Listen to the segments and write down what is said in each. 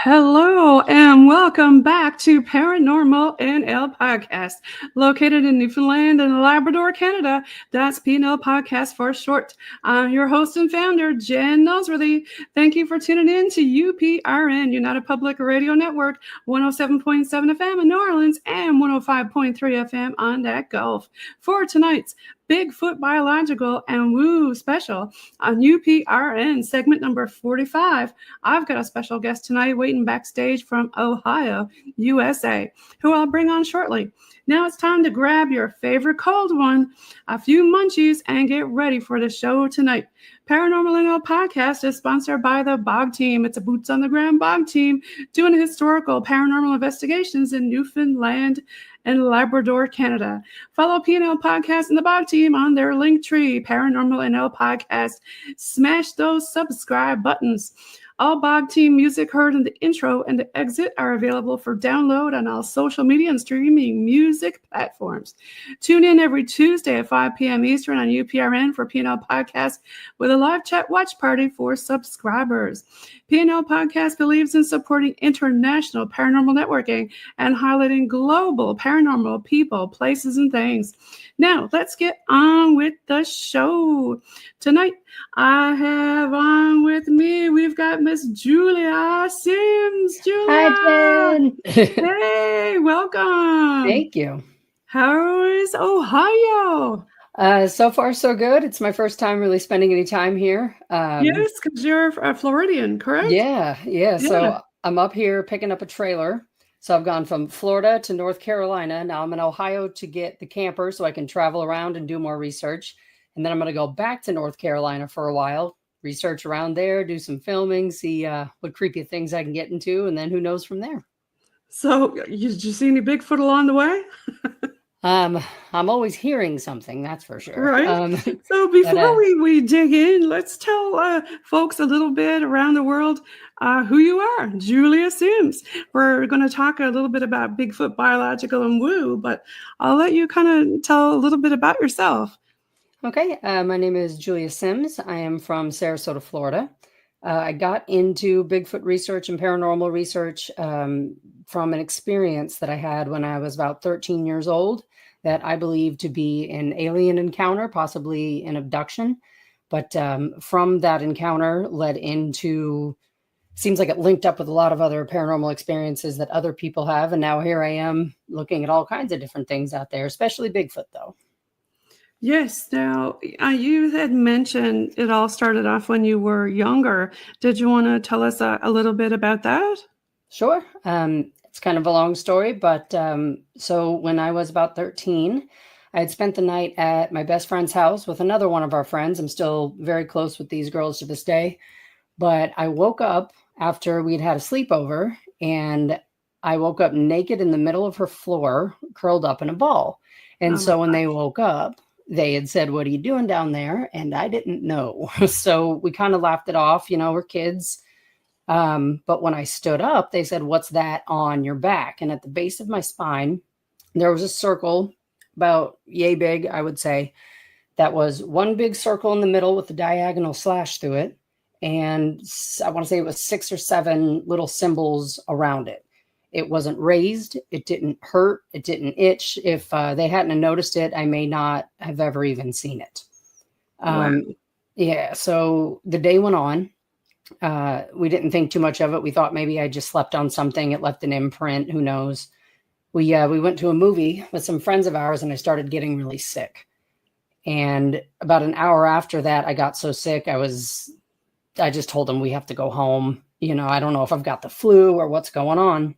Hello and welcome back to Paranormal NL Podcast, located in Newfoundland and Labrador, Canada. That's PNL Podcast for short. I'm your host and founder, Jen Nosworthy. Thank you for tuning in to UPRN, United Public Radio Network, 107.7 FM in New Orleans and 105.3 FM on that Gulf. For tonight's Bigfoot Biological and Woo special on UPRN segment number 45. I've got a special guest tonight waiting backstage from Ohio, USA, who I'll bring on shortly. Now it's time to grab your favorite cold one, a few munchies, and get ready for the show tonight. Paranormal NL Podcast is sponsored by the Bog Team. It's a boots on the ground Bog Team doing historical paranormal investigations in Newfoundland and Labrador, Canada. Follow PNL Podcast and the Bog Team on their link tree, Paranormal NL Podcast. Smash those subscribe buttons. All Bog Team music heard in the intro and the exit are available for download on all social media and streaming music platforms. Tune in every Tuesday at 5 p.m. Eastern on UPRN for PNL Podcast with a live chat watch party for subscribers. PNL Podcast believes in supporting international paranormal networking and highlighting global paranormal people, places, and things. Now, let's get on with the show. Tonight, I have on with me, we've got Miss Julia Sims. Julia. Hi, Jen. Hey, welcome. Thank you. How is Ohio? So far, so good. It's my first time really spending any time here. Yes, because you're a Floridian, correct? Yeah. So I'm up here picking up a trailer. So I've gone from Florida to North Carolina. Now I'm in Ohio to get the camper so I can travel around and do more research. And then I'm going to go back to North Carolina for a while, research around there, do some filming, see what creepy things I can get into, and then who knows from there. So did you see any Bigfoot along the way? I'm always hearing something, that's for sure. Right. So before we dig in, let's tell folks a little bit around the world who you are, Julia Sims. We're going to talk a little bit about Bigfoot Biological and Woo, but I'll let you kind of tell a little bit about yourself. Okay, my name is Julia Sims. I am from Sarasota, Florida. I got into Bigfoot research and paranormal research from an experience that I had when I was about 13 years old that I believe to be an alien encounter, possibly an abduction. But from that encounter led into, seems like it linked up with a lot of other paranormal experiences that other people have. And now here I am looking at all kinds of different things out there, especially Bigfoot though. Yes. Now, you had mentioned it all started off when you were younger. Did you want to tell us a little bit about that? Sure. It's kind of a long story, but so when I was about 13, I had spent the night at my best friend's house with another one of our friends. I'm still very close with these girls to this day, but I woke up after we'd had a sleepover and I woke up naked in the middle of her floor, curled up in a ball. And so when they woke up, they had said, "What are you doing down there?" And I didn't know. So we kind of laughed it off, we're kids. But when I stood up, they said, "What's that on your back?" And at the base of my spine, there was a circle about yay big, I would say, that was one big circle in the middle with a diagonal slash through it. And I want to say it was 6 or 7 little symbols around it. It wasn't raised. It didn't hurt. It didn't itch. If they hadn't noticed it, I may not have ever even seen it. Yeah. So the day went on. We didn't think too much of it. We thought maybe I just slept on something. It left an imprint. Who knows? We went to a movie with some friends of ours and I started getting really sick. And about an hour after that, I got so sick. I just told them we have to go home. I don't know if I've got the flu or what's going on.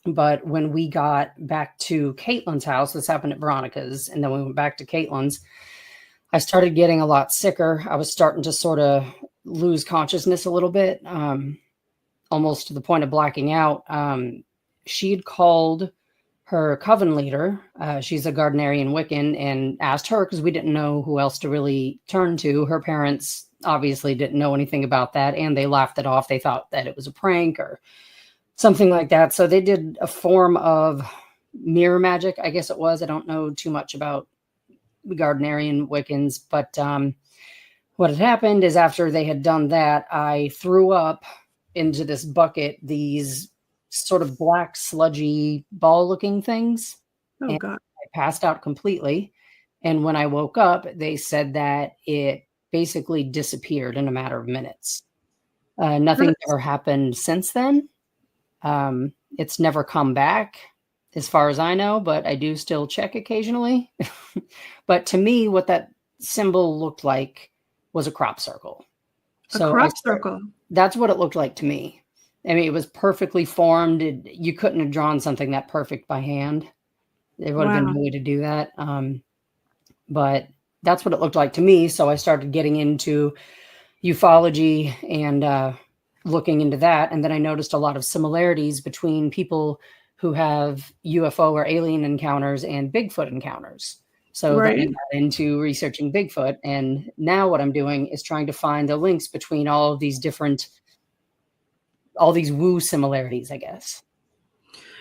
But when we got back to Caitlin's house, this happened at Veronica's, and then we went back to Caitlin's, I started getting a lot sicker. I was starting to sort of lose consciousness a little bit, almost to the point of blacking out. She'd called her coven leader. She's a Gardnerian Wiccan, and asked her because we didn't know who else to really turn to. Her parents obviously didn't know anything about that, and they laughed it off. They thought that it was a prank or something like that. So they did a form of mirror magic, I guess it was. I don't know too much about Gardnerian Wiccans, but what had happened is after they had done that, I threw up into this bucket these sort of black, sludgy, ball-looking things. Oh, And God. I passed out completely. And when I woke up, they said that it basically disappeared in a matter of minutes. Nothing ever happened since then. It's never come back, as far as I know, but I do still check occasionally. But to me, what that symbol looked like was a crop circle. A crop circle. That's what it looked like to me. I mean, it was perfectly formed. You couldn't have drawn something that perfect by hand. There would have been no way to do that. But that's what it looked like to me. So I started getting into ufology and looking into that. And then I noticed a lot of similarities between people who have UFO or alien encounters and Bigfoot encounters. So then I got into researching Bigfoot. And now what I'm doing is trying to find the links between all of these woo similarities, I guess.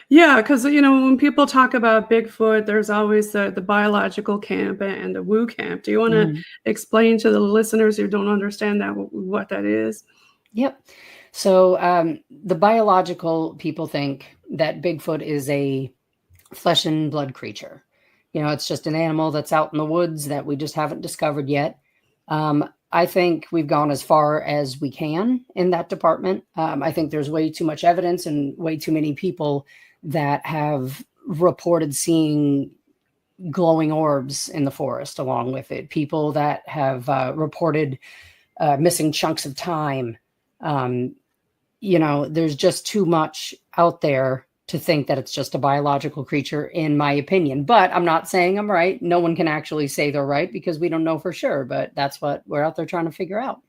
Yeah, because, when people talk about Bigfoot, there's always the biological camp and the woo camp. Do you want to explain to the listeners who don't understand that what that is? Yep. So the biological people think that Bigfoot is a flesh and blood creature. It's just an animal that's out in the woods that we just haven't discovered yet. I think we've gone as far as we can in that department. I think there's way too much evidence and way too many people that have reported seeing glowing orbs in the forest along with it. People that have reported missing chunks of time. There's just too much out there to think that it's just a biological creature, in my opinion. But I'm not saying I'm right. No one can actually say they're right because we don't know for sure. But that's what we're out there trying to figure out.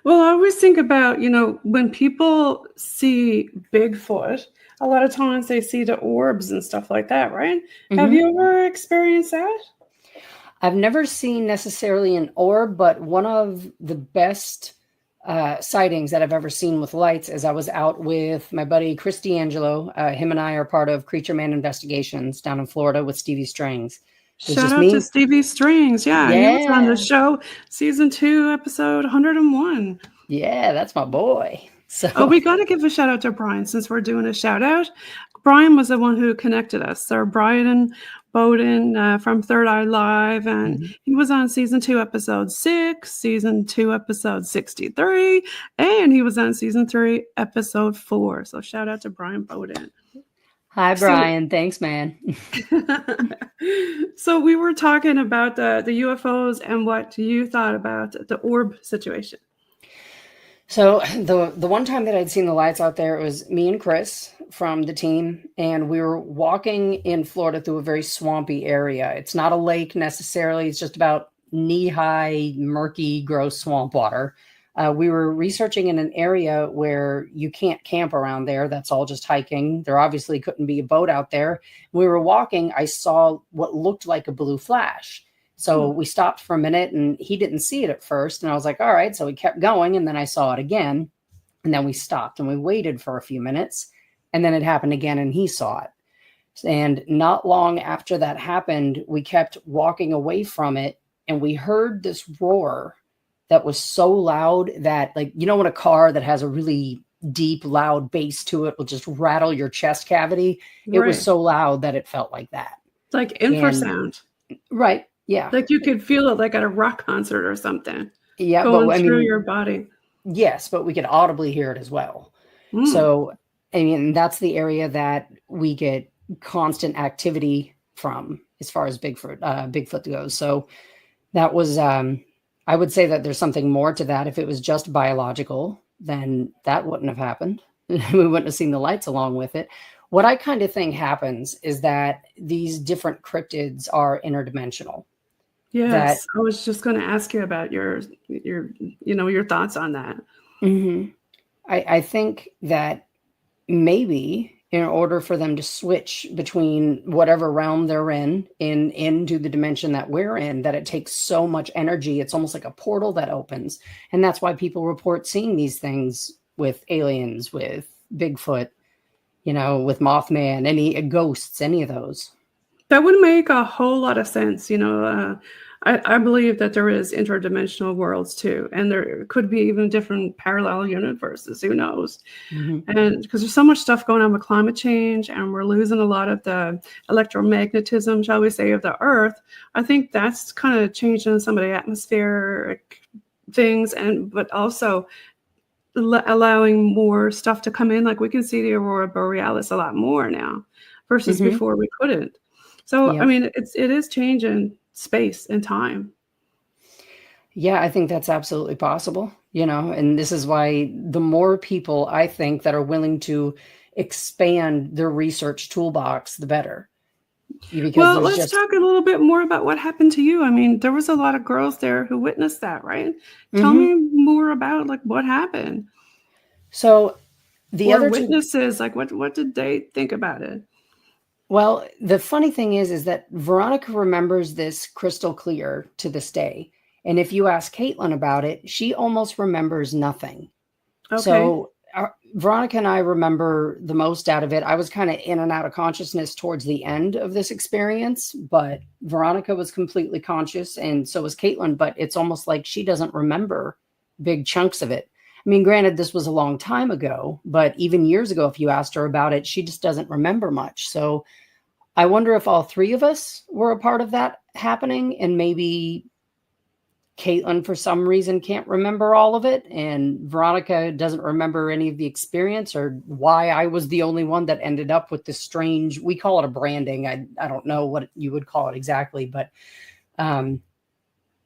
Well, I always think about, when people see Bigfoot, a lot of times they see the orbs and stuff like that, right? Mm-hmm. Have you ever experienced that? I've never seen necessarily an orb, but one of the best sightings that I've ever seen with lights is I was out with my buddy Chris D'Angelo. Him and I are part of Creature Man Investigations down in Florida with Stevie Strings. Shout out to Stevie Strings. Yeah, he was on the show, season 2, episode 101. Yeah, that's my boy. So we got to give a shout out to Brian since we're doing a shout out. Brian was the one who connected us. Sir Bryan Bowden from Third Eye Live, and he was on season 2, episode 6, season 2, episode 63, and he was on season 3, episode 4. So shout out to Brian Bowden. Hi, Brian. Thanks, man. So we were talking about the UFOs and what you thought about the orb situation. So the one time that I'd seen the lights out there, it was me and Chris from the team, and we were walking in Florida through a very swampy area. It's not a lake necessarily. It's just about knee-high, murky, gross swamp water. We were researching in an area where you can't camp around there. That's all just hiking. There obviously couldn't be a boat out there. We were walking. I saw what looked like a blue flash. So we stopped for a minute and he didn't see it at first. And I was like, all right. So we kept going. And then I saw it again. And then we stopped and we waited for a few minutes. And then it happened again and he saw it. And not long after that happened, we kept walking away from it. And we heard this roar that was so loud that, like, when a car that has a really deep, loud bass to it will just rattle your chest cavity. Right. It was so loud that it felt like that. It's like infrasound. Right. Yeah. Like you could feel it like at a rock concert or something. Yeah. Going through your body. Yes, but we could audibly hear it as well. So, that's the area that we get constant activity from as far as Bigfoot goes. So that was, I would say that there's something more to that. If it was just biological, then that wouldn't have happened. We wouldn't have seen the lights along with it. What I kind of think happens is that these different cryptids are interdimensional. Yes, I was just going to ask you about your thoughts on that. Mm-hmm. I think that maybe in order for them to switch between whatever realm they're into the dimension that we're in, that it takes so much energy. It's almost like a portal that opens. And that's why people report seeing these things with aliens, with Bigfoot, with Mothman, any ghosts, any of those. That would make a whole lot of sense. I believe that there is interdimensional worlds too, and there could be even different parallel universes. Who knows? Mhm. And because there's so much stuff going on with climate change, and we're losing a lot of the electromagnetism, shall we say, of the Earth. I think that's kind of changing some of the atmospheric things, but also allowing more stuff to come in. Like we can see the aurora borealis a lot more now, versus Mhm. before we couldn't. So I Yep. mean, it is changing space and time. Yeah, I think that's absolutely possible, and this is why the more people I think that are willing to expand their research toolbox, the better. Because Well, there's let's just talk a little bit more about what happened to you. I mean, there was a lot of girls there who witnessed that, right? Tell Mhm. me more about like what happened, So the or other two. witnesses. Like what did they think about it? Well, the funny thing is that Veronica remembers this crystal clear to this day. And if you ask Caitlin about it, she almost remembers nothing. Okay. So Veronica and I remember the most out of it. I was kind of in and out of consciousness towards the end of this experience, but Veronica was completely conscious, and so was Caitlin. But it's almost like she doesn't remember big chunks of it. I mean, granted, this was a long time ago, but even years ago, if you asked her about it, she just doesn't remember much. So I wonder if all three of us were a part of that happening, and maybe Caitlin, for some reason, can't remember all of it, and Veronica doesn't remember any of the experience, or why I was the only one that ended up with this strange, we call it a branding. I don't know what you would call it exactly, but I don't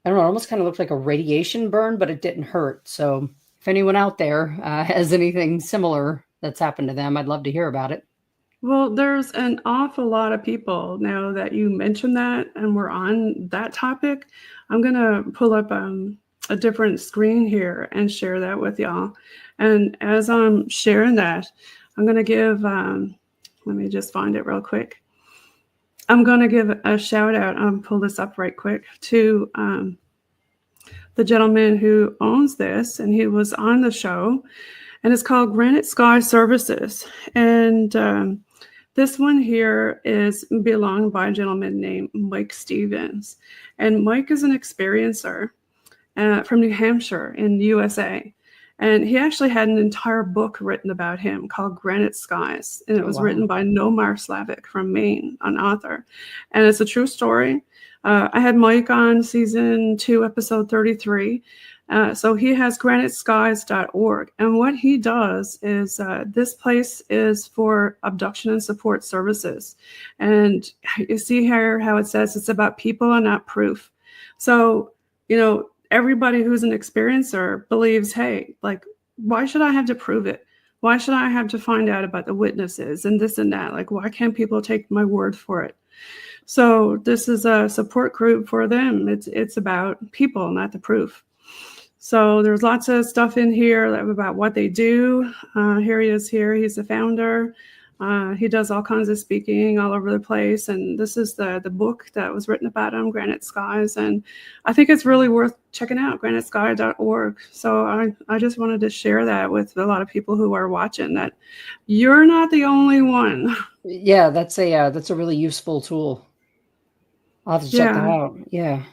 know, it almost kind of looked like a radiation burn, but it didn't hurt. So if anyone out there has anything similar that's happened to them, I'd love to hear about it. Well, there's an awful lot of people now that you mentioned that, and we're on that topic. I'm gonna pull up a different screen here and share that with y'all. And as I'm sharing that, I'm gonna give. Let me just find it real quick. I'm gonna give a shout out. Pull this up right quick to the gentleman who owns this, and he was on the show, and it's called Granite Sky Services, and this one here is belonged by a gentleman named Mike Stevens. And Mike is an experiencer from New Hampshire in the USA. And he actually had an entire book written about him called Granite Skies. And it Oh, was wow. written by Nomar Slavic from Maine, an author. And it's a true story. I had Mike on season 2, episode 33. So he has graniteskies.org. And what he does is this place is for abduction and support services. And you see here how it says it's about people and not proof. So, everybody who's an experiencer believes, hey, like, why should I have to prove it? Why should I have to find out about the witnesses and this and that? Like, why can't people take my word for it? So this is a support group for them. It's about people, not the proof. So there's lots of stuff in here about what they do. Here he is here. He's the founder. He does all kinds of speaking all over the place. And this is the book that was written about him, Granite Skies. And I think it's really worth checking out, granitesky.org. So I just wanted to share that with a lot of people who are watching, that you're not the only one. Yeah, that's a really useful tool. I'll have to check that out. Yeah.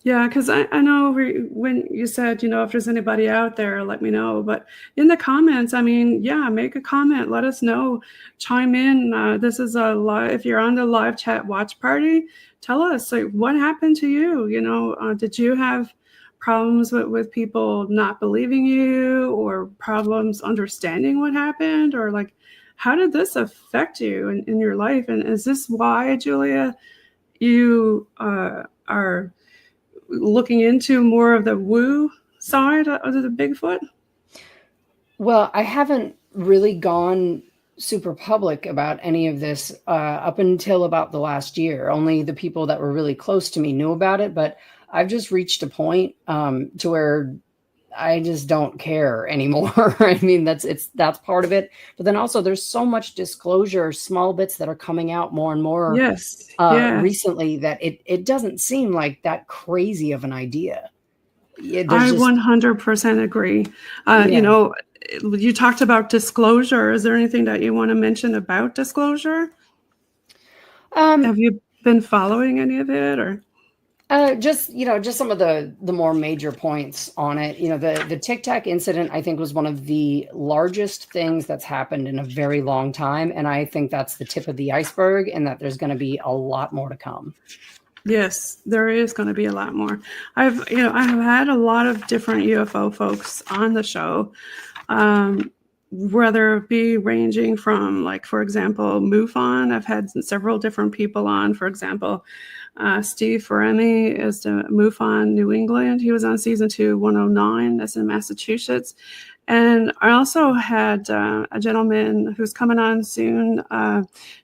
Yeah, because I know when you said, if there's anybody out there, let me know. But in the comments, I mean, yeah, make a comment. Let us know. Chime in. This is a live. If you're on the live chat watch party, tell us, like, what happened to you. Did you have problems with people not believing you, or problems understanding what happened, or like, how did this affect you in your life? And is this why, Julia, you are looking into more of the woo side of the Bigfoot? Well, I haven't really gone super public about any of this up until about the last year. Only the people that were really close to me knew about it, but I've just reached a point to where I just don't care anymore. I mean, that's part of it. But then also there's so much disclosure, small bits that are coming out more and more Yes. recently, that it doesn't seem like that crazy of an idea. I 100% agree. Yeah. You talked about disclosure. Is there anything that you want to mention about disclosure? Have you been following any of it, or? Just some of the more major points on it. The Tic Tac incident, I think, was one of the largest things that's happened in a very long time, and I think that's the tip of the iceberg, and that there's going to be a lot more to come. Yes, there is going to be a lot more. I have had a lot of different UFO folks on the show, whether it be ranging from, like, for example, MUFON. I've had several different people on. For example, Steve Feremi is the MUFON New England. He was on season 2, 109. That's in Massachusetts. And I also had a gentleman who's coming on soon.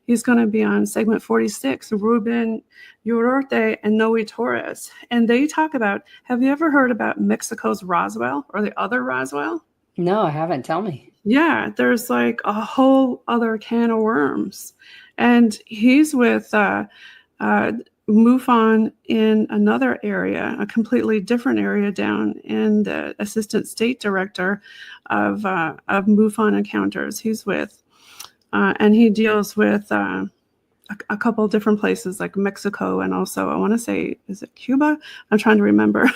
He's going to be on segment 46, Ruben Uriarte and Noe Torres. And they talk about, have you ever heard about Mexico's Roswell, or the other Roswell? No, I haven't. Tell me. Yeah, there's like a whole other can of worms. And he's with MUFON in another area, a completely different area down in the assistant state director of MUFON encounters. He's with, and he deals with a couple different places like Mexico, and also I want to say, is it Cuba? I'm trying to remember.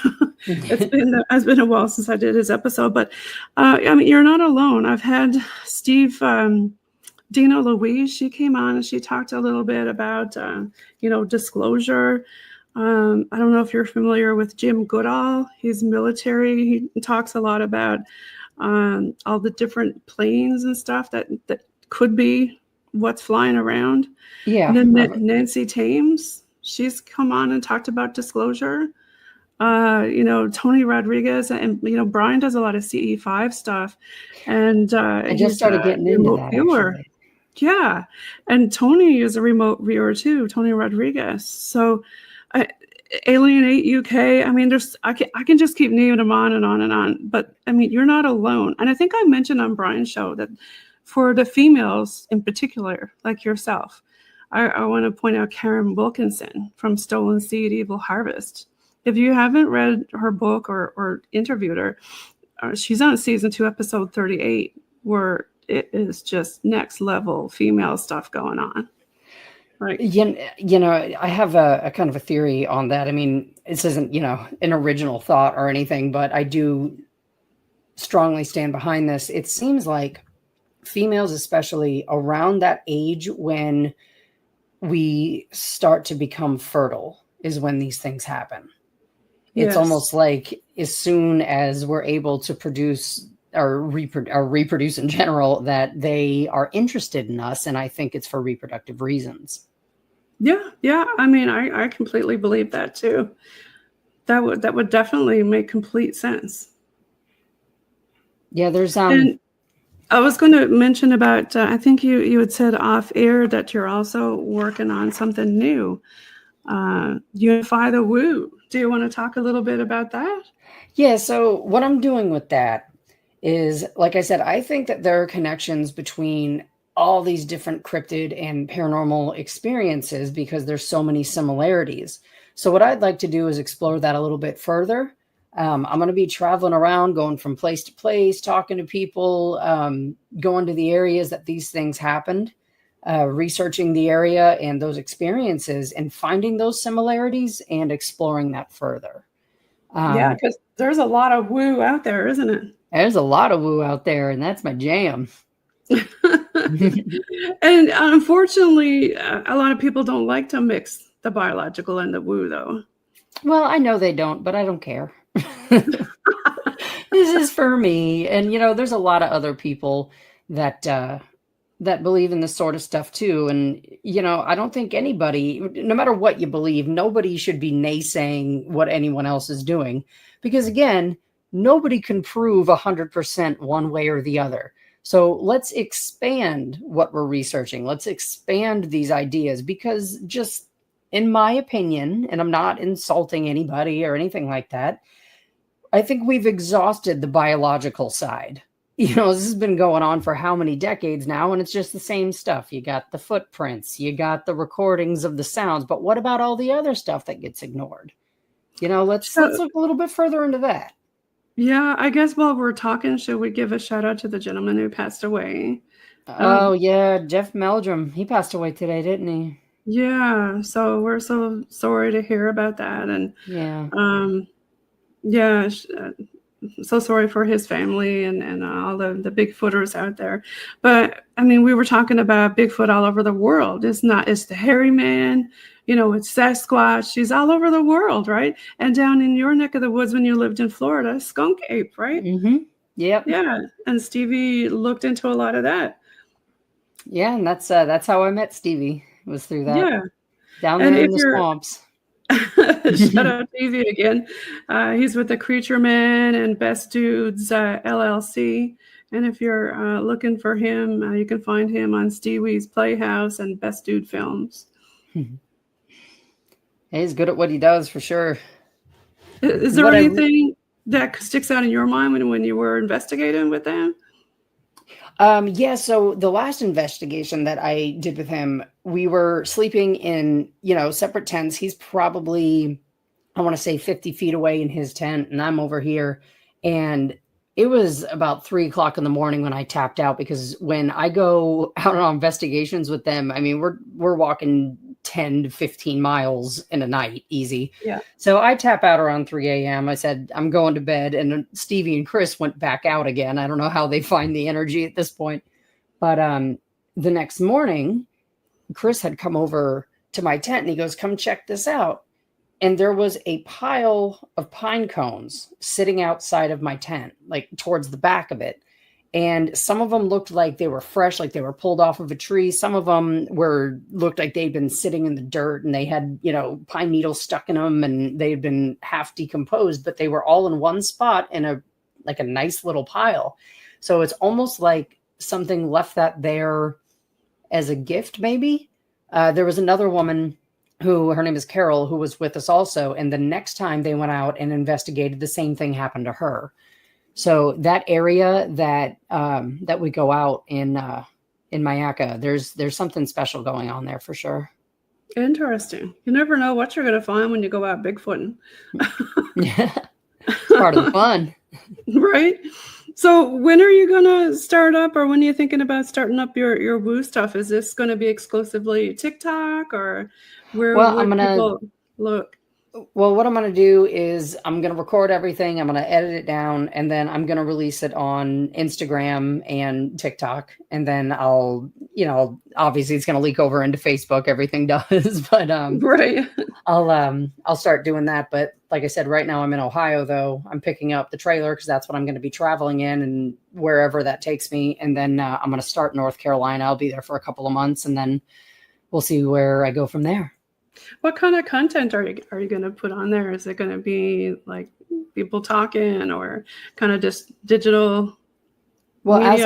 It's been a while since I did his episode, but I mean, you're not alone. I've had Steve. Dina Louise, she came on and she talked a little bit about, disclosure. I don't know if you're familiar with Jim Goodall. He's military. He talks a lot about all the different planes and stuff that could be what's flying around. Yeah. And then Nancy Thames, she's come on and talked about disclosure. Tony Rodriguez, and Brian does a lot of CE5 stuff, and I just started getting into that. Actually. Yeah, and Tony is a remote viewer too, Tony Rodriguez. So, Alienate UK. I mean, I can just keep naming them on and on and on. But I mean, you're not alone. And I think I mentioned on Brian's show that for the females in particular, like yourself, I want to point out Karen Wilkinson from Stolen Seed, Evil Harvest. If you haven't read her book or interviewed her, she's on season 2, episode 38, where it is just next level female stuff going on. Right. I have a kind of a theory on that. I mean, this isn't, an original thought or anything, but I do strongly stand behind this. It seems like females, especially around that age when we start to become fertile, is when these things happen. It's Yes. almost like as soon as we're able to produce or reproduce in general, that they are interested in us. And I think it's for reproductive reasons. Yeah. I mean, I completely believe that too. That would definitely make complete sense. Yeah, there's And I was going to mention about, I think you had said off air that you're also working on something new. Unify the Woo. Do you want to talk a little bit about that? Yeah, so what I'm doing with that is, like I said, I think that there are connections between all these different cryptid and paranormal experiences because there's so many similarities. So what I'd like to do is explore that a little bit further. I'm going to be traveling around, going from place to place, talking to people, going to the areas that these things happened, researching the area and those experiences and finding those similarities and exploring that further. Yeah, because there's a lot of woo out there, isn't it? There's a lot of woo out there, and that's my jam. And unfortunately, a lot of people don't like to mix the biological and the woo, though. Well, I know they don't, but I don't care. This is for me. And, there's a lot of other people that believe in this sort of stuff too. And, I don't think anybody, no matter what you believe, nobody should be naysaying what anyone else is doing. Because again, nobody can prove 100% one way or the other. So let's expand what we're researching. Let's expand these ideas, because just in my opinion, and I'm not insulting anybody or anything like that, I think we've exhausted the biological side. This has been going on for how many decades now, and it's just the same stuff. You got the footprints, you got the recordings of the sounds, but what about all the other stuff that gets ignored? Let's look a little bit further into that. Yeah, I guess while we're talking, should we give a shout out to the gentleman who passed away? Oh, yeah, Jeff Meldrum. He passed away today, didn't he? Yeah. So we're so sorry to hear about that. And Yeah. um, yeah, so sorry for his family and all the Bigfooters out there. But I mean, we were talking about Bigfoot all over the world. It's the hairy man, it's Sasquatch. She's all over the world, right? And down in your neck of the woods when you lived in Florida, skunk ape, right? Mm-hmm. Yep. Yeah. And Stevie looked into a lot of that. Yeah, and that's how I met Stevie, was through that, Yeah. down And there if in the you're swamps. shout out Stevie again. He's with the Creature Man and Best Dudes LLC. And if you're looking for him, you can find him on Stevie's Playhouse and Best Dude Films. He's good at what he does, for sure. Is there anything that sticks out in your mind when you were investigating with them? Yeah, so the last investigation that I did with him, we were sleeping in, separate tents. He's probably, I want to say 50 feet away in his tent, and I'm over here. And it was about 3:00 in the morning when I tapped out, because when I go out on investigations with them, I mean, we're walking 10 to 15 miles in a night, easy. Yeah. So I tap out around 3 a.m. I said, I'm going to bed. And Stevie and Chris went back out again. I don't know how they find the energy at this point. But the next morning, Chris had come over to my tent and he goes, come check this out. And there was a pile of pine cones sitting outside of my tent, like towards the back of it. And some of them looked like they were fresh, like they were pulled off of a tree. Some of them looked like they'd been sitting in the dirt and they had, pine needles stuck in them and they had been half decomposed, but they were all in one spot in a nice little pile. So it's almost like something left that there as a gift, maybe. There was another woman her name is Carol, who was with us also. And the next time they went out and investigated, the same thing happened to her. So that area that we go out in Mayaca, there's something special going on there for sure. Interesting. You never know what you're going to find when you go out Bigfooting. Yeah, it's part of the fun. Right? So when are you going to start up, or when are you thinking about starting up your woo stuff? Is this going to be exclusively TikTok, or where would people look? Well, what I'm going to do is I'm going to record everything. I'm going to edit it down, and then I'm going to release it on Instagram and TikTok. And then I'll, obviously it's going to leak over into Facebook. Everything does, but right. I'll start doing that. But like I said, right now I'm in Ohio, though. I'm picking up the trailer because that's what I'm going to be traveling in, and wherever that takes me. And then I'm going to start North Carolina. I'll be there for a couple of months, and then we'll see where I go from there. What kind of content are you going to put on there? Is it going to be like people talking, or kind of just digital? Well, as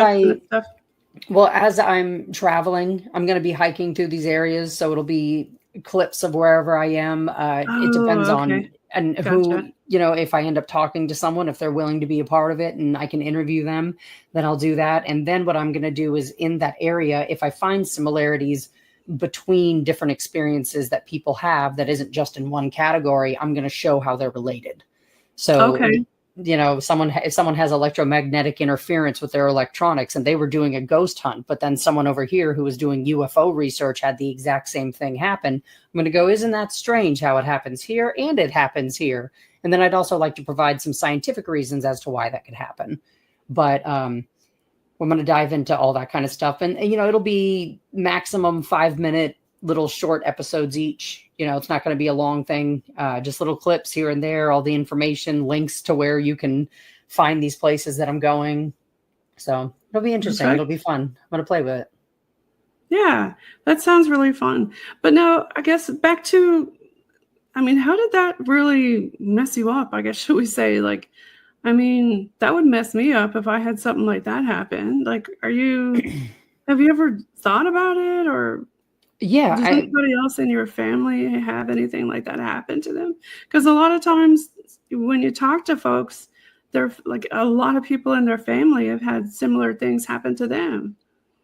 I'm traveling, I'm going to be hiking through these areas, so it'll be clips of wherever I am. It depends on who, if I end up talking to someone, if they're willing to be a part of it and I can interview them, then I'll do that. And then what I'm going to do is, in that area, if I find similarities between different experiences that people have that isn't just in one category, I'm going to show how they're related. So, if someone has electromagnetic interference with their electronics and they were doing a ghost hunt, but then someone over here who was doing UFO research had the exact same thing happen, I'm going to go, isn't that strange how it happens here and it happens here? And then I'd also like to provide some scientific reasons as to why that could happen. But, we're going to dive into all that kind of stuff. And, it'll be maximum 5-minute little short episodes each. It's not going to be a long thing, just little clips here and there, all the information, links to where you can find these places that I'm going. So it'll be interesting. Okay. It'll be fun. I'm going to play with it. Yeah, that sounds really fun. But now, I guess back to, how did that really mess you up? I guess, should we say, that would mess me up if I had something like that happen. Have you ever thought about it, or does anybody else in your family have anything like that happen to them? Because a lot of times when you talk to folks, they're a lot of people in their family have had similar things happen to them.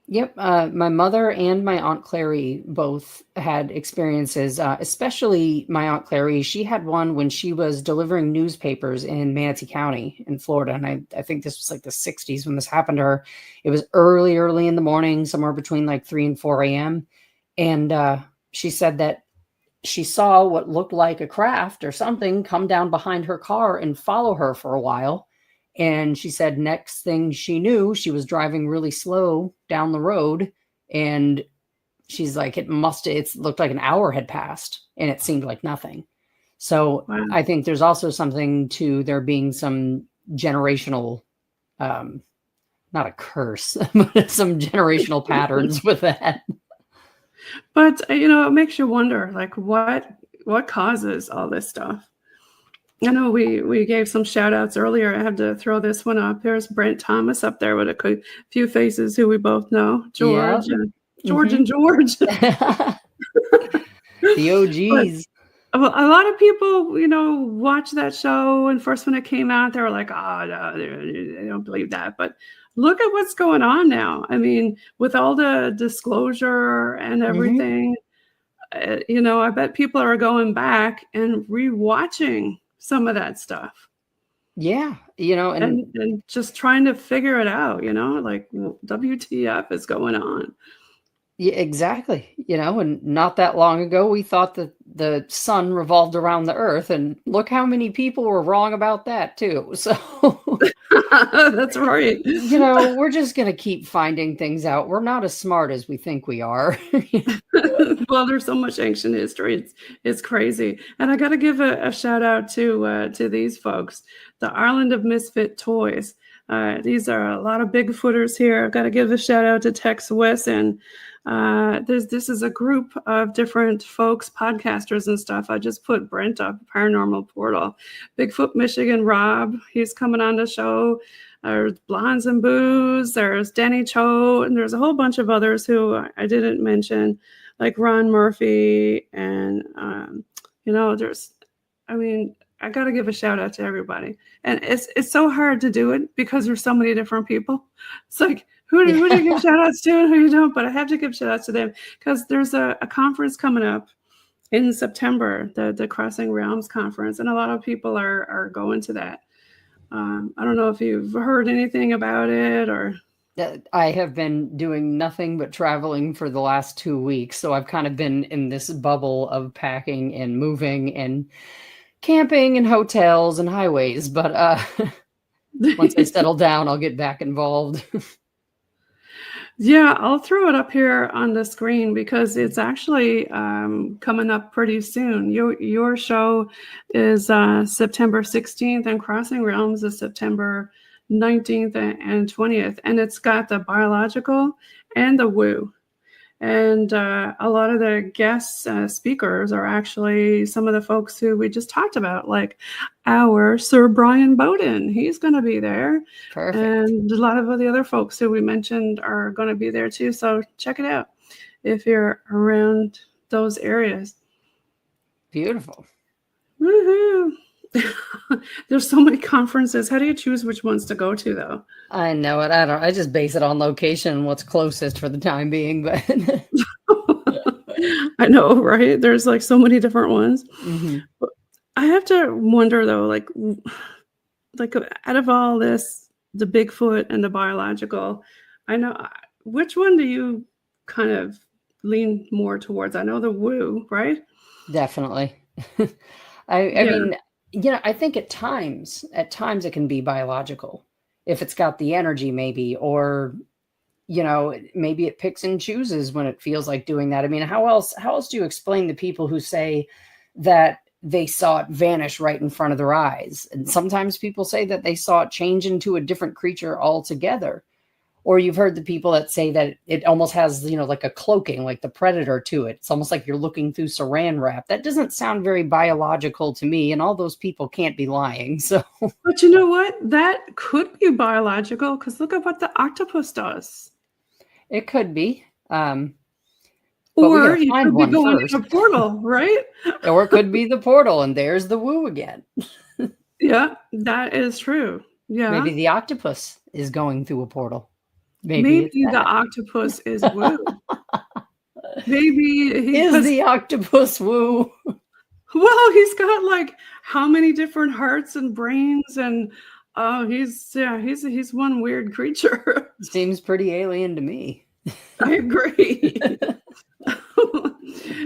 Yep. My mother and my Aunt Clary both had experiences, especially my Aunt Clary. She had one when she was delivering newspapers in Manatee County in Florida. And I think this was the 60s when this happened to her. It was early in the morning, somewhere between 3 and 4 a.m. And she said that she saw what looked like a craft or something come down behind her car and follow her for a while. And she said next thing she knew, she was driving really slow down the road. And she's like, it looked like an hour had passed and it seemed like nothing. So Wow. I think there's also something to there being some generational, not a curse, but some generational patterns with that. But, it makes you wonder, like, what causes all this stuff? I know we gave some shout outs earlier. I have to throw this one up. There's Brent Thomas up there with a few faces who we both know. George, Yep. George and George. The OGs. But a lot of people, watch that show. And first when it came out, they were like, oh, no, they don't believe that. But look at what's going on now. I mean, with all the disclosure and everything, I bet people are going back and rewatching some of that stuff. Yeah. And just trying to figure it out, like WTF is going on. Yeah, exactly. And not that long ago, we thought that the sun revolved around the earth, and look how many people were wrong about that too. So that's right. We're just going to keep finding things out. We're not as smart as we think we are. Well, there's so much ancient history. It's crazy. And I got to give a shout out to these folks, the Island of Misfit Toys. These are a lot of Bigfooters here. I've got to give a shout out to Tex Wesson. This is a group of different folks, podcasters and stuff. I just put Brent up, Paranormal Portal. Bigfoot Michigan Rob, he's coming on the show. There's Blondes and Booze. There's Danny Cho, and there's a whole bunch of others who I didn't mention, like Ron Murphy. And, I got to give a shout out to everybody. And it's so hard to do it because there's so many different people. It's like, who do you give shout outs to and who you don't? But I have to give shout outs to them because there's a conference coming up in September, the Crossing Realms conference. And a lot of people are going to that. I don't know if you've heard anything about it or. I have been doing nothing but traveling for the last 2 weeks. So I've kind of been in this bubble of packing and moving and camping and hotels and highways. But once I settle down, I'll get back involved. Yeah, I'll throw it up here on the screen because it's actually coming up pretty soon. Your show is September 16th and Crossing Realms is September 19th and 20th. And it's got the biological and the woo. And a lot of the guest speakers are actually some of the folks who we just talked about, like our Sir Bryan Bowden. He's going to be there. Perfect. And a lot of the other folks who we mentioned are going to be there too. So check it out if you're around those areas. Beautiful. Woohoo. There's so many conferences. How do you choose which ones to go to, though? I know it. I just base it on location, what's closest for the time being. But I know, right? There's like so many different ones. Mm-hmm. But I have to wonder, though, like out of all this, the Bigfoot and the biological, I know, which one do you kind of lean more towards? I know the woo, right? Definitely. I mean, I think at times it can be biological if it's got the energy maybe, or, maybe it picks and chooses when it feels like doing that. I mean, how else do you explain to people who say that they saw it vanish right in front of their eyes? And sometimes people say that they saw it change into a different creature altogether. Or you've heard the people that say that it almost has, like a cloaking, like the Predator to it. It's almost like you're looking through saran wrap. That doesn't sound very biological to me. And all those people can't be lying. So, but you know what? That could be biological because look at what the octopus does. It could be. Or you could be going in a portal, right? Or it could be the portal, and there's the woo again. Yeah, that is true. Yeah. Maybe the octopus is going through a portal. Maybe the octopus is woo. Maybe the octopus woo. Well, he's got like how many different hearts and brains, and he's one weird creature. Seems pretty alien to me. I agree.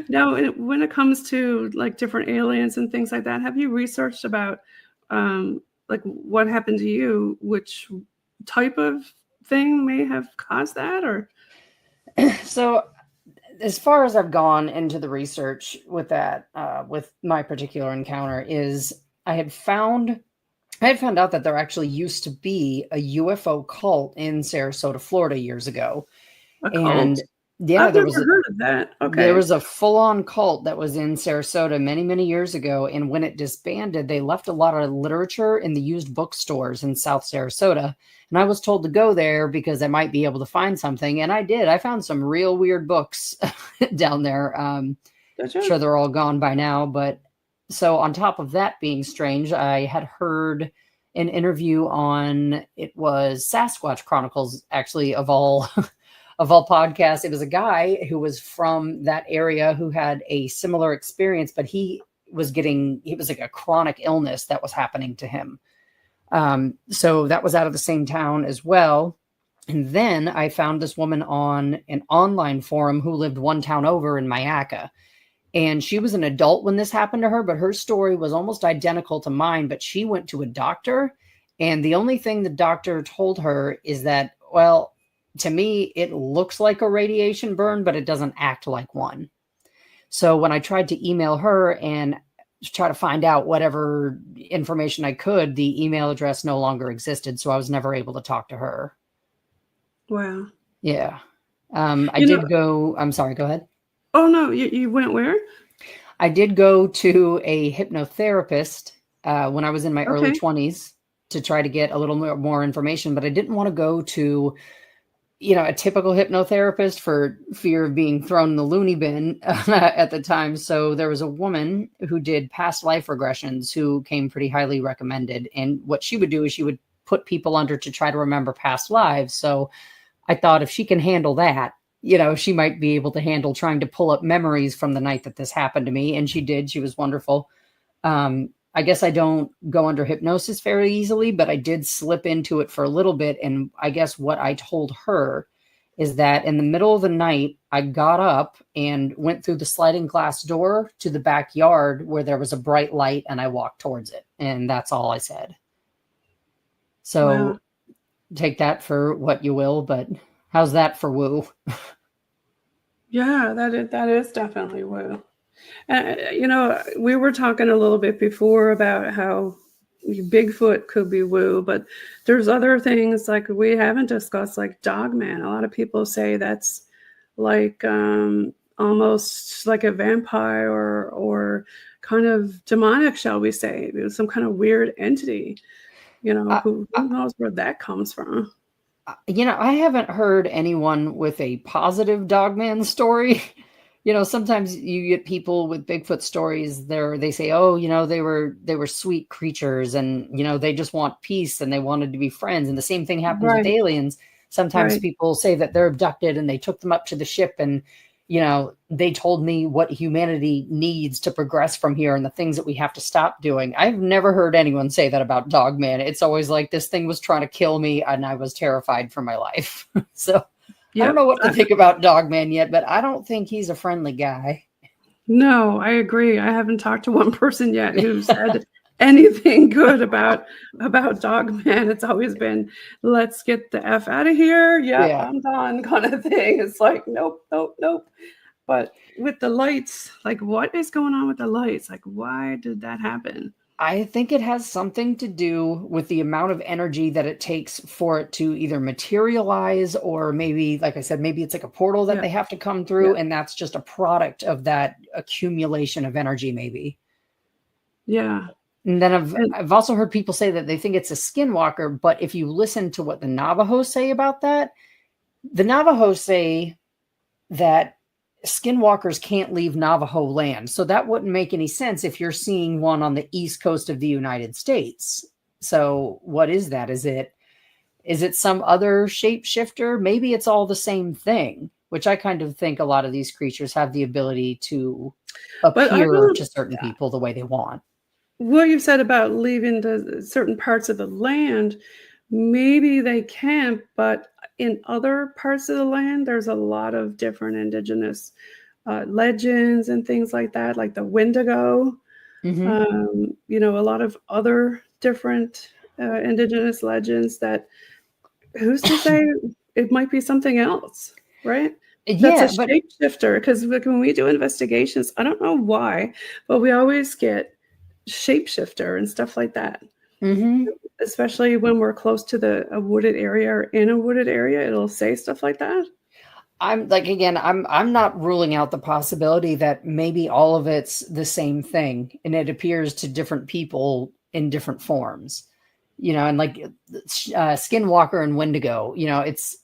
Now, when it comes to like different aliens and things like that, have you researched about like what happened to you? Which type of thing may have caused that? Or So, as far as I've gone into the research with that, with my particular encounter, is I had found out that there actually used to be a UFO cult in Sarasota, Florida years ago. a cult? And yeah, I've never heard of that. there Okay. was a full-on cult that was in Sarasota many, many years ago. And when it disbanded, they left a lot of literature in the used bookstores in South Sarasota. And I was told to go there because I might be able to find something. And I did. I found some real weird books down there. Sure, they're all gone by now. But so on top of that being strange, I had heard an interview on, it was Sasquatch Chronicles, actually, of all of all podcasts. It was a guy who was from that area who had a similar experience, but he was like a chronic illness that was happening to him. So that was out of the same town as well. And then I found this woman on an online forum who lived one town over in Mayaca. And she was an adult when this happened to her, but her story was almost identical to mine. But she went to a doctor, and the only thing the doctor told her is that, well, to me, it looks like a radiation burn, but it doesn't act like one. So when I tried to email her and try to find out whatever information I could, the email address no longer existed. So I was never able to talk to her. Wow. Yeah. I did go, I'm sorry, go ahead. Oh, no, you went where? I did go to a hypnotherapist when I was in my early 20s to try to get a little more information, but I didn't want to go to, a typical hypnotherapist for fear of being thrown in the loony bin at the time. So there was a woman who did past life regressions who came pretty highly recommended. And what she would do is she would put people under to try to remember past lives. So I thought if she can handle that, she might be able to handle trying to pull up memories from the night that this happened to me. And she did. She was wonderful. I guess I don't go under hypnosis very easily, but I did slip into it for a little bit. And I guess what I told her is that in the middle of the night, I got up and went through the sliding glass door to the backyard where there was a bright light, and I walked towards it. And that's all I said. So take that for what you will, but how's that for woo? Yeah, that is definitely woo. We were talking a little bit before about how Bigfoot could be woo, but there's other things like we haven't discussed, like Dogman. A lot of people say that's like almost like a vampire or kind of demonic, shall we say, some kind of weird entity. Who knows where that comes from? I haven't heard anyone with a positive Dogman story. Sometimes you get people with Bigfoot stories they say, oh, they were sweet creatures and, they just want peace and they wanted to be friends. And the same thing happens with aliens. Sometimes people say that they're abducted and they took them up to the ship and, they told me what humanity needs to progress from here and the things that we have to stop doing. I've never heard anyone say that about Dogman. It's always like this thing was trying to kill me and I was terrified for my life. So I don't know what to think about Dogman yet, but I don't think he's a friendly guy. No, I agree. I haven't talked to one person yet who said anything good about Dogman. It's always been, let's get the F out of here. Yeah, I'm done kind of thing. It's like, nope. But with the lights, like what is going on with the lights? Like, why did that happen? I think it has something to do with the amount of energy that it takes for it to either materialize or maybe, like I said, maybe it's like a portal that they have to come through. And that's just a product of that accumulation of energy, maybe. Yeah. And then I've also heard people say that they think it's a skinwalker, but if you listen to what the Navajos say about that, the Navajos say that skinwalkers can't leave Navajo land. So that wouldn't make any sense if you're seeing one on the east coast of the United States. So what is that? Is it some other shapeshifter? Maybe it's all the same thing, which I kind of think a lot of these creatures have the ability to appear to certain people the way they want. What you said about leaving the certain parts of the land, maybe they can, but in other parts of the land, there's a lot of different indigenous legends and things like that, like the Wendigo. You know, a lot of other different indigenous legends that who's to say it might be something else, right? That's a Yeah, but shapeshifter. Because when we do investigations, I don't know why, but we always get shapeshifter and stuff like that. Especially when we're close to a wooded area or in a wooded area, it'll say stuff like that. I'm like, again, I'm not ruling out the possibility that maybe all of it's the same thing and it appears to different people in different forms, you know, and like Skinwalker and Wendigo, you know, it's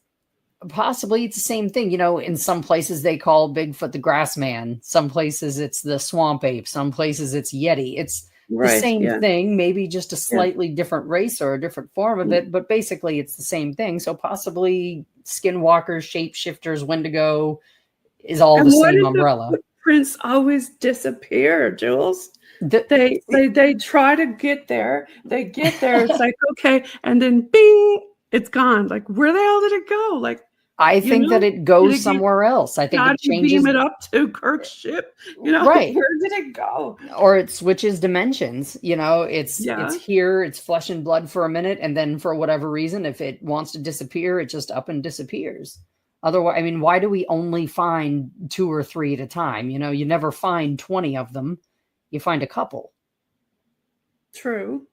possibly it's the same thing. You know, in some places they call Bigfoot the grass man, some places it's the swamp ape, some places it's Yeti. It's the same thing, maybe just a slightly different race or a different form of it, but basically it's the same thing. So possibly Skinwalkers, shapeshifters, Wendigo is all the same umbrella. The footprints always disappear, Jules. They try to get there. They get there. It's like, okay, and then bing, it's gone. Like, where the hell did it go? Like, I think that it goes somewhere else. I think it changes. Beam it up to Kirk's ship. You know, right? Where did it go? Or it switches dimensions. You know, it's here. It's flesh and blood for a minute, and then for whatever reason, if it wants to disappear, it just up and disappears. Otherwise, I mean, why do we only find 2 or 3 at a time? You know, you never find 20 of them. You find a couple. True.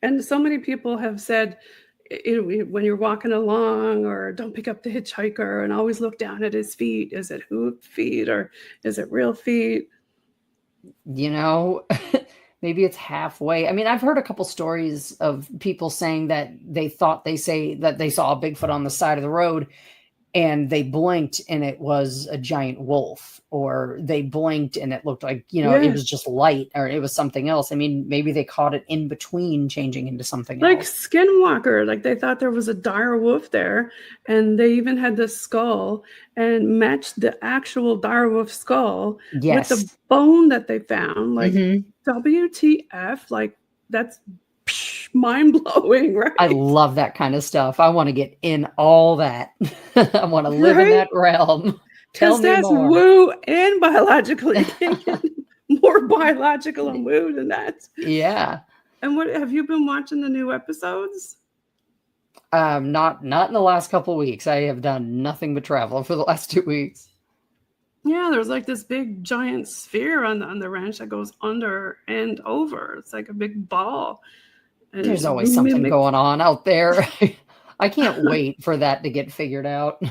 And so many people have said, when you're walking along, or don't pick up the hitchhiker and always look down at his feet. Is it hooved feet or is it real feet? You know, maybe it's halfway. I mean, I've heard a couple stories of people saying that they thought they saw a Bigfoot on the side of the road and they blinked and it was a giant wolf, or they blinked and it looked like, you know, it was just light, or it was something else. I mean, maybe they caught it in between changing into something like else. Skinwalker, like they thought there was a dire wolf there, and they even had the skull and matched the actual dire wolf skull with the bone that they found. Like, WTF, like that's mind-blowing, right? I love that kind of stuff. I want to get in all that. I want to live in that realm. Tell me more. Woo and biological. You can't get more biological and woo than that. Yeah. And what have you been watching the new episodes? Not in the last couple of weeks. I have done nothing but travel for the last 2 weeks. Yeah, there's like this big giant sphere on the ranch that goes under and over. It's like a big ball. And there's always something going on out there. I can't wait for that to get figured out.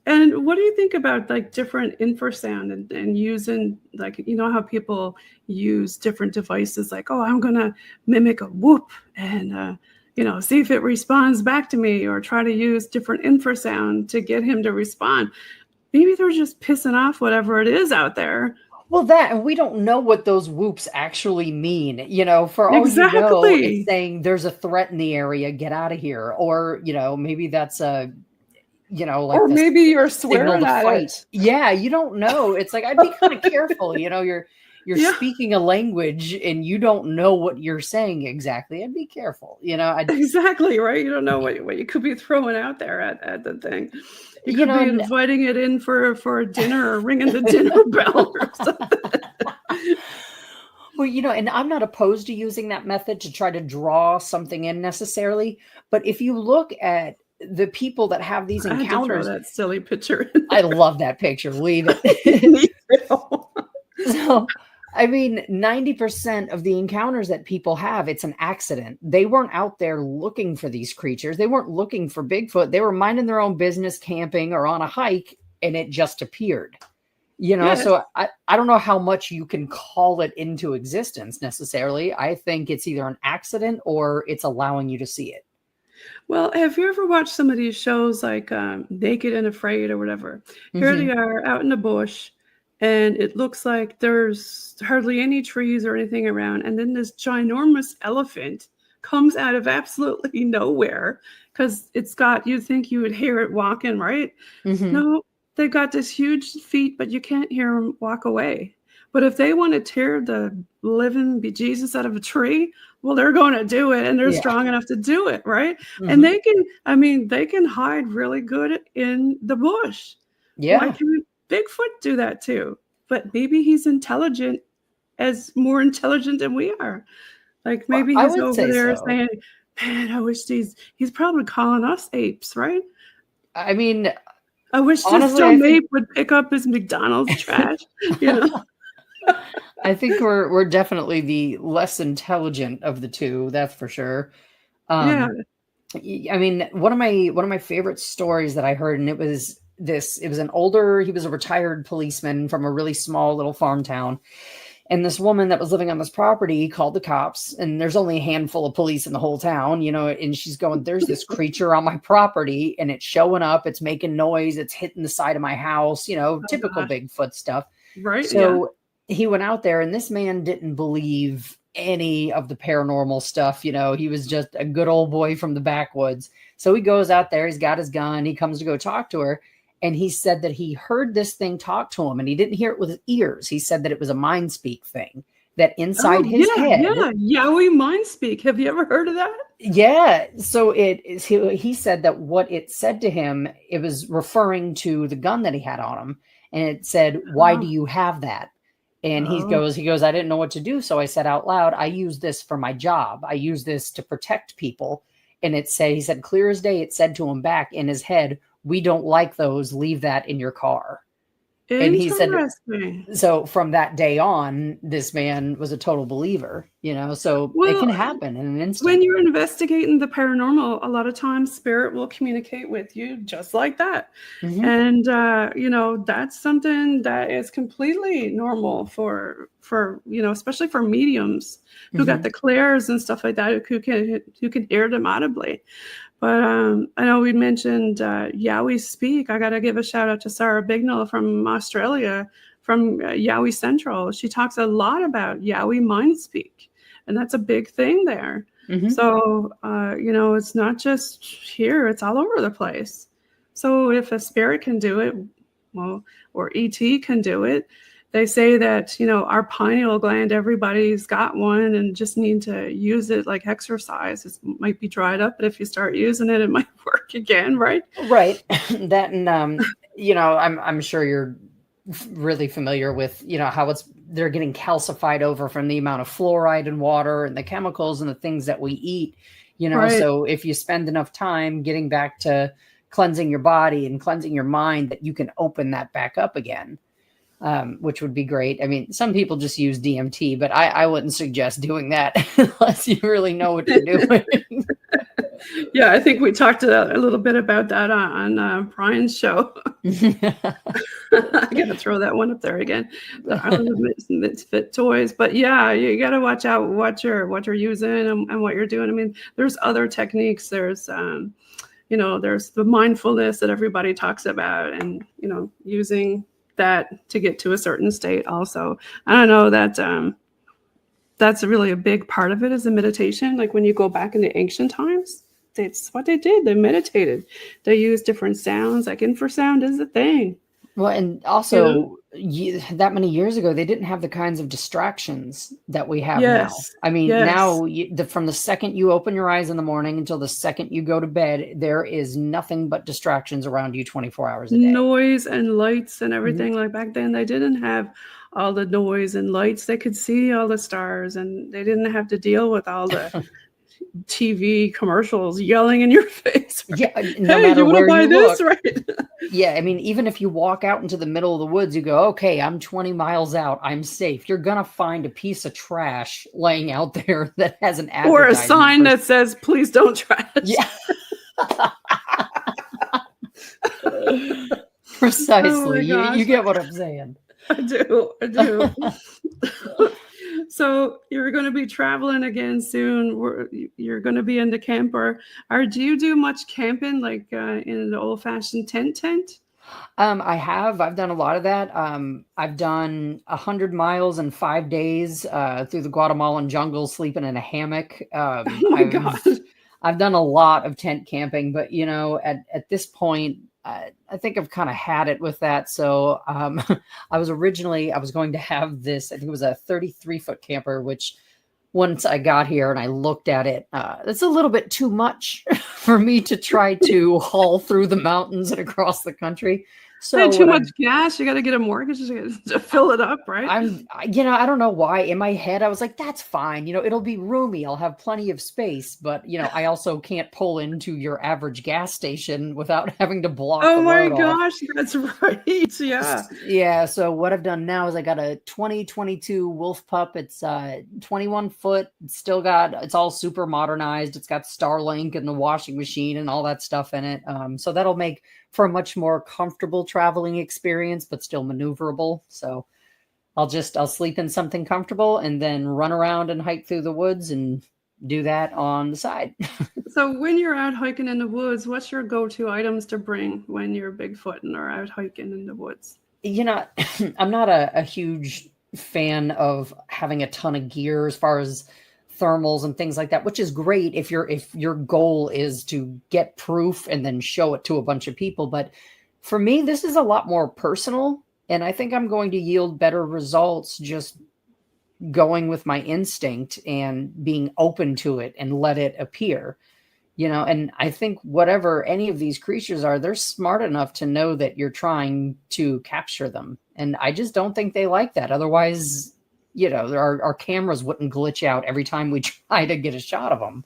And what do you think about like different infrasound and using, like, you know how people use different devices, like, oh, I'm going to mimic a whoop and, you know, see if it responds back to me, or try to use different infrasound to get him to respond. Maybe they're just pissing off whatever it is out there. Well, and we don't know what those whoops actually mean. You know, for all you know, it's saying there's a threat in the area, get out of here. Or, you know, maybe that's a, you know, like, or maybe you're swearing at it. Yeah, you don't know. It's like, I'd be kind of careful. You know, you're speaking a language and you don't know what you're saying exactly. I'd be careful. You know, exactly right. You don't know what you could be throwing out there at the thing. You could be inviting it in for a dinner, or ringing the dinner bell or something. Well, you know, and I'm not opposed to using that method to try to draw something in necessarily. But if you look at the people that have these encounters, that silly picture. I love that picture. Leave it. So, I mean, 90% of the encounters that people have, it's an accident. They weren't out there looking for these creatures. They weren't looking for Bigfoot. They were minding their own business, camping or on a hike, and it just appeared. You know, so I don't know how much you can call it into existence necessarily. I think it's either an accident or it's allowing you to see it. Well, have you ever watched some of these shows like Naked and Afraid or whatever? Here they are out in the bush, and it looks like there's hardly any trees or anything around. And then this ginormous elephant comes out of absolutely nowhere, because you'd think you would hear it walking, right? No, they've got this huge feet, but you can't hear them walk away. But if they want to tear the living bejesus out of a tree, well, they're going to do it, and they're strong enough to do it, right? And they can hide really good in the bush. Yeah. Bigfoot do that too, but maybe he's more intelligent than we are. Like maybe Well, I he's would over say there so. saying, man, I wish he's probably calling us apes, right? I mean, I wish this honestly, dumb ape would pick up his McDonald's trash, you know? I think we're definitely the less intelligent of the two, that's for sure. Yeah. I mean, one of my favorite stories that I heard, and it was he was a retired policeman from a really small little farm town. And this woman that was living on this property called the cops, and there's only a handful of police in the whole town, and she's going, there's this creature on my property and it's showing up, it's making noise, it's hitting the side of my house, typical Bigfoot stuff. Right. So he went out there, and this man didn't believe any of the paranormal stuff. He was just a good old boy from the backwoods. So he goes out there, he's got his gun, he comes to go talk to her. And he said that he heard this thing talk to him, and he didn't hear it with his ears. He said that it was a mind speak thing, that inside his head. Yeah, Yowie mind speak. Have you ever heard of that? Yeah. So he said that what it said to him, it was referring to the gun that he had on him. And it said, why do you have that? And he goes, I didn't know what to do. So I said out loud, I use this for my job. I use this to protect people. And he said, clear as day, it said to him back in his head, we don't like those. Leave that in your car. And he said, so from that day on, this man was a total believer, so it can happen in an instant. When you're investigating the paranormal, a lot of times spirit will communicate with you just like that. Mm-hmm. And, that's something that is completely normal for especially for mediums who got the clairs and stuff like that, who can hear them audibly. But I know we mentioned Yowie Speak. I got to give a shout out to Sarah Bignell from Australia, from Yowie Central. She talks a lot about Yowie Mind Speak, and that's a big thing there. Mm-hmm. So, it's not just here, it's all over the place. So if a spirit can do it, or ET can do it, they say that, our pineal gland, everybody's got one and just need to use it like exercise. It might be dried up, but if you start using it, it might work again, right? Right. That, and, I'm sure you're really familiar with, how they're getting calcified over from the amount of fluoride in water and the chemicals and the things that we eat, right. So if you spend enough time getting back to cleansing your body and cleansing your mind, that you can open that back up again. Which would be great. I mean, some people just use DMT, but I wouldn't suggest doing that unless you really know what you're doing. Yeah, I think we talked a little bit about that on Brian's show. I gotta throw that one up there again. The Misfit toys, but yeah, you gotta watch out what you're using and what you're doing. I mean, there's other techniques. There's there's the mindfulness that everybody talks about, and using that to get to a certain state also. I don't know that that's really a big part of it, is the meditation. Like when you go back in the ancient times, that's what they did. They meditated. They used different sounds. Like infrasound is a thing. Well, and also that many years ago, they didn't have the kinds of distractions that we have now. I mean, now from the second you open your eyes in the morning until the second you go to bed, there is nothing but distractions around you 24 hours a day. Noise and lights and everything. Like back then, they didn't have all the noise and lights. They could see all the stars, and they didn't have to deal with all the TV commercials yelling in your face. Right? Yeah, no matter where you look. Right? Yeah, I mean, even if you walk out into the middle of the woods, you go, okay, I'm 20 miles out, I'm safe. You're gonna find a piece of trash laying out there that has an advertisement, or a sign that says, "Please don't trash." Yeah. Precisely. Oh you get what I'm saying. I do. So you're going to be traveling again soon. You're going to be in the camper. Do you do much camping, like in the old-fashioned tent? I've done a lot of that. I've done 100 miles in 5 days through the Guatemalan jungle, sleeping in a hammock. Oh my God. I've done a lot of tent camping, but at this point, I think I've kind of had it with that. So I was going to have this, I think it was a 33-foot camper, which once I got here and I looked at it, it's a little bit too much for me to try to haul through the mountains and across the country. So too much gas. You got to get a mortgage to fill it up, right? I don't know why. In my head, I was like, that's fine. It'll be roomy. I'll have plenty of space. But, I also can't pull into your average gas station without having to block the road off. Oh my gosh, that's right. Yeah. Yeah. So what I've done now is I got a 2022 Wolf Pup. It's 21 foot. It's all super modernized. It's got Starlink and the washing machine and all that stuff in it. So that'll make for a much more comfortable traveling experience, but still maneuverable. So I'll sleep in something comfortable and then run around and hike through the woods and do that on the side. So when you're out hiking in the woods, what's your go-to items to bring when you're Bigfooting or out hiking in the woods? I'm not a huge fan of having a ton of gear as far as thermals and things like that, which is great if your goal is to get proof and then show it to a bunch of people. But for me, this is a lot more personal, and I think I'm going to yield better results just going with my instinct and being open to it and let it appear. And I think whatever any of these creatures are, they're smart enough to know that you're trying to capture them. And I just don't think they like that. Otherwise, our cameras wouldn't glitch out every time we try to get a shot of them.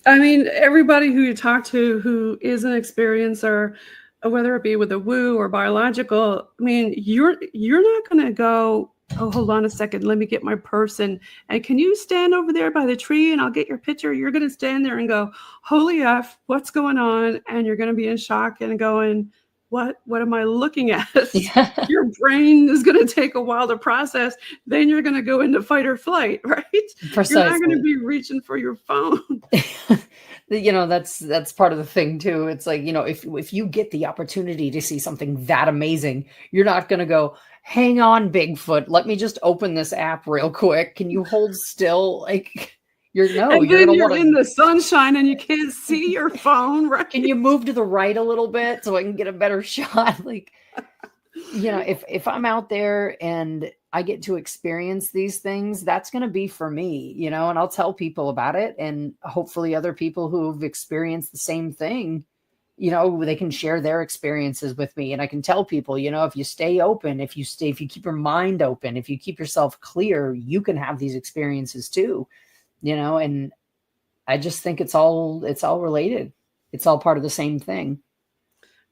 I mean, everybody who you talk to who is an experiencer, whether it be with a woo or biological, I mean, you're not going to go, oh, hold on a second, let me get my purse and can you stand over there by the tree and I'll get your picture. You're going to stand there and go, holy F, what's going on? And you're going to be in shock and going, what am I looking at? Yeah. Your brain is going to take a while to process. Then you're going to go into fight or flight, right? Precisely. You're not going to be reaching for your phone. That's part of the thing too. It's like, if you get the opportunity to see something that amazing, you're not going to go, hang on, Bigfoot, let me just open this app real quick. Can you hold still? Like, you're in the sunshine and you can't see your phone, right? Can you move to the right a little bit so I can get a better shot? Like, if I'm out there and I get to experience these things, that's going to be for me, and I'll tell people about it. And hopefully other people who've experienced the same thing, they can share their experiences with me. And I can tell people, if you stay open, if you keep your mind open, if you keep yourself clear, you can have these experiences too, and I just think it's all related. It's all part of the same thing.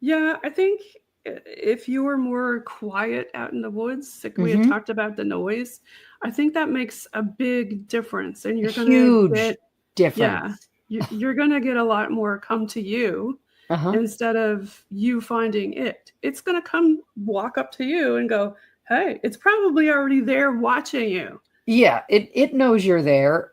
Yeah. I think if you were more quiet out in the woods, like we had talked about the noise, I think that makes a big difference. And you're going to get difference. Yeah, you're going to get a lot more come to you instead of you finding it. It's going to come walk up to you and go, hey, it's probably already there watching you. Yeah, it knows you're there.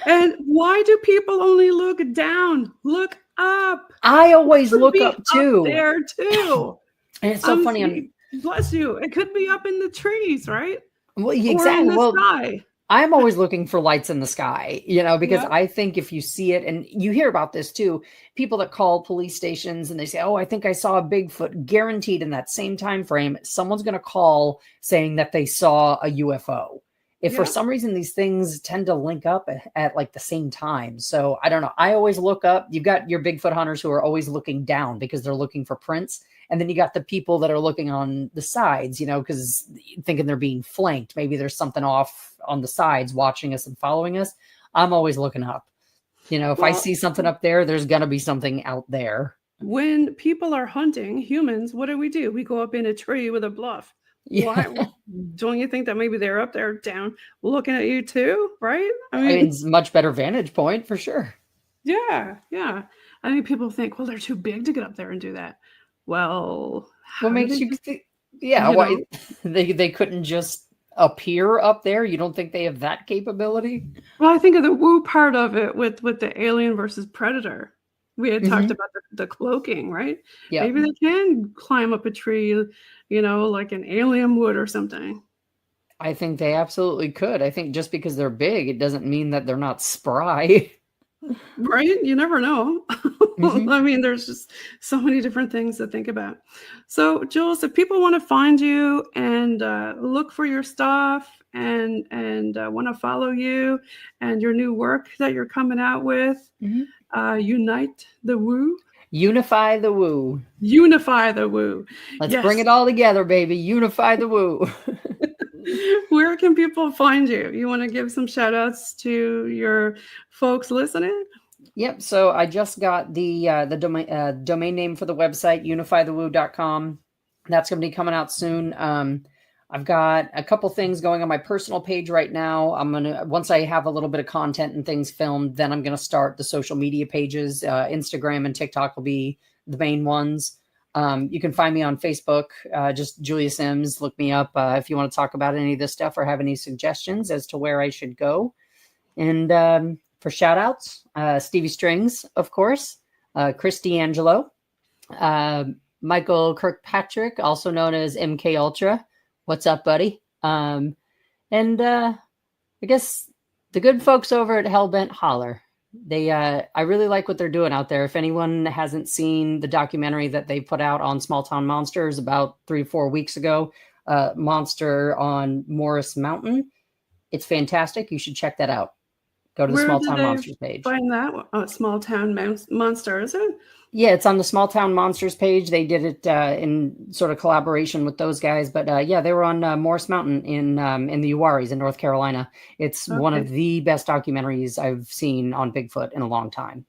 And why do people only look down? Look up. I always look up too. Up there too. And it's so funny. Bless you. It could be up in the trees, right? Well, exactly. Or in the sky. I'm always looking for lights in the sky, because I think if you see it, and you hear about this too, people that call police stations and they say, oh, I think I saw a Bigfoot, guaranteed in that same time frame, someone's going to call saying that they saw a UFO. If for some reason these things tend to link up at like the same time. So I don't know. I always look up. You've got your Bigfoot hunters who are always looking down because they're looking for prints. And then you got the people that are looking on the sides, because thinking they're being flanked. Maybe there's something off on the sides watching us and following us. I'm always looking up. If I see something up there, there's going to be something out there. When people are hunting humans, what do? We go up in a tree with a bluff. Yeah. Why don't you think that maybe they're up there down looking at you too, right? I mean, it's a much better vantage point for sure. Yeah. I mean, people think, well, they're too big to get up there and do that. Well, what makes you think? Yeah, why they couldn't just appear up there? You don't think they have that capability? Well, I think of the woo part of it with the alien versus predator. We had talked about the cloaking, right? Yeah. Maybe they can climb up a tree, like an alien would or something. I think they absolutely could. I think just because they're big, it doesn't mean that they're not spry. Right? You never know. I mean, there's just so many different things to think about. So, Jules, if people want to find you and look for your stuff and want to follow you and your new work that you're coming out with, Unite the Woo. Unify the woo. Unify the woo. Let's bring it all together, baby. Unify the woo. Where can people find you? You want to give some shout outs to your folks listening? Yep. So I just got the domain name for the website, unifythewoo.com. That's going to be coming out soon. I've got a couple things going on my personal page right now. Once I have a little bit of content and things filmed, then I'm going to start the social media pages. Instagram and TikTok will be the main ones. You can find me on Facebook, just Julia Sims. Look me up if you want to talk about any of this stuff or have any suggestions as to where I should go. And for shout outs, Stevie Strings, of course, Chris D'Angelo, Michael Kirkpatrick, also known as MK Ultra. What's up, buddy? And I guess the good folks over at Hellbent Holler. I really like what they're doing out there. If anyone hasn't seen the documentary that they put out on Small Town Monsters about 3 or 4 weeks ago, Monster on Morris Mountain, it's fantastic. You should check that out. Go to the Small Town Monsters page. Find that Small Town Monster, is it? Yeah, it's on the Small Town Monsters page. They did it in sort of collaboration with those guys. But yeah, they were on Morris Mountain in the Uwaris in North Carolina. It's one of the best documentaries I've seen on Bigfoot in a long time.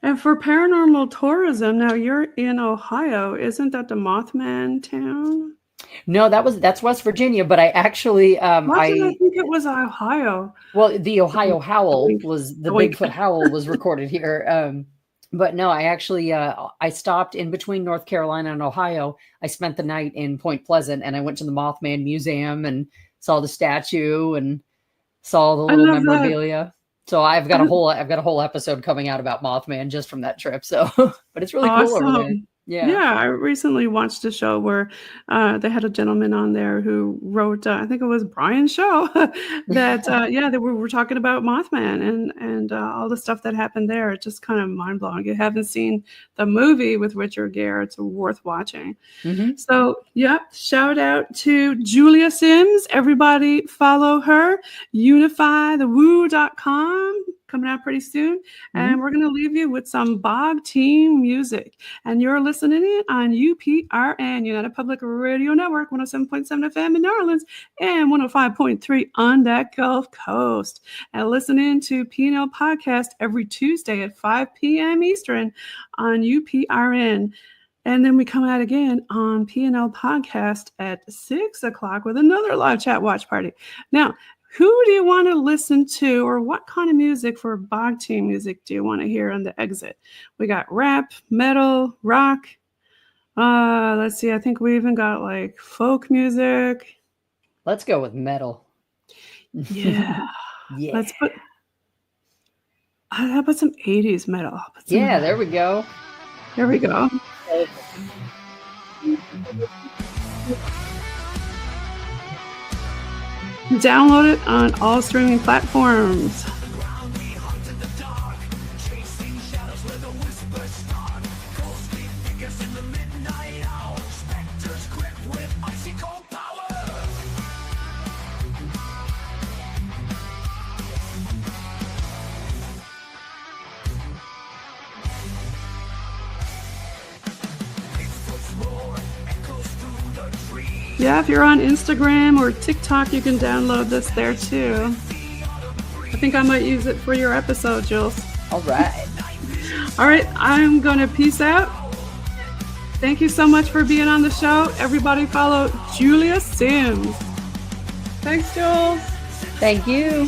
And for paranormal tourism, now you're in Ohio. Isn't that the Mothman town? No, that's West Virginia. But I actually Why did I think it was Ohio? Well, the Ohio Howl was the Bigfoot Howl was recorded here. But no, I actually, I stopped in between North Carolina and Ohio. I spent the night in Point Pleasant and I went to the Mothman Museum and saw the statue and saw the little memorabilia. That. So I've got a whole episode coming out about Mothman just from that trip. So, but it's really cool over there. Yeah, I recently watched a show where they had a gentleman on there who wrote, I think it was Brian's show, that, they were talking about Mothman and all the stuff that happened there. It's just kind of mind-blowing. If you haven't seen the movie with Richard Gere, it's worth watching. Mm-hmm. So, shout out to Julia Sims. Everybody follow her, unifythewoo.com. Coming out pretty soon. And we're going to leave you with some Bog Team music. And you're listening in on UPRN, United Public Radio Network, 107.7 FM in New Orleans and 105.3 on that Gulf Coast. And listen in to PNL Podcast every Tuesday at 5 p.m. Eastern on UPRN. And then we come out again on PNL Podcast at 6 o'clock with another live chat watch party. Now, who do you want to listen to, or what kind of music for Bog Team music do you want to hear on the exit? We got rap, metal, rock. Let's see. I think we even got like folk music. Let's go with metal. Yeah. Let's put. How about some 80s metal? There we go. There we go. Download it on all streaming platforms. Yeah, if you're on Instagram or TikTok, you can download this there too. I think I might use it for your episode, Jules. All right. All right, I'm going to peace out. Thank you so much for being on the show. Everybody follow Julia Sims. Thanks, Jules. Thank you.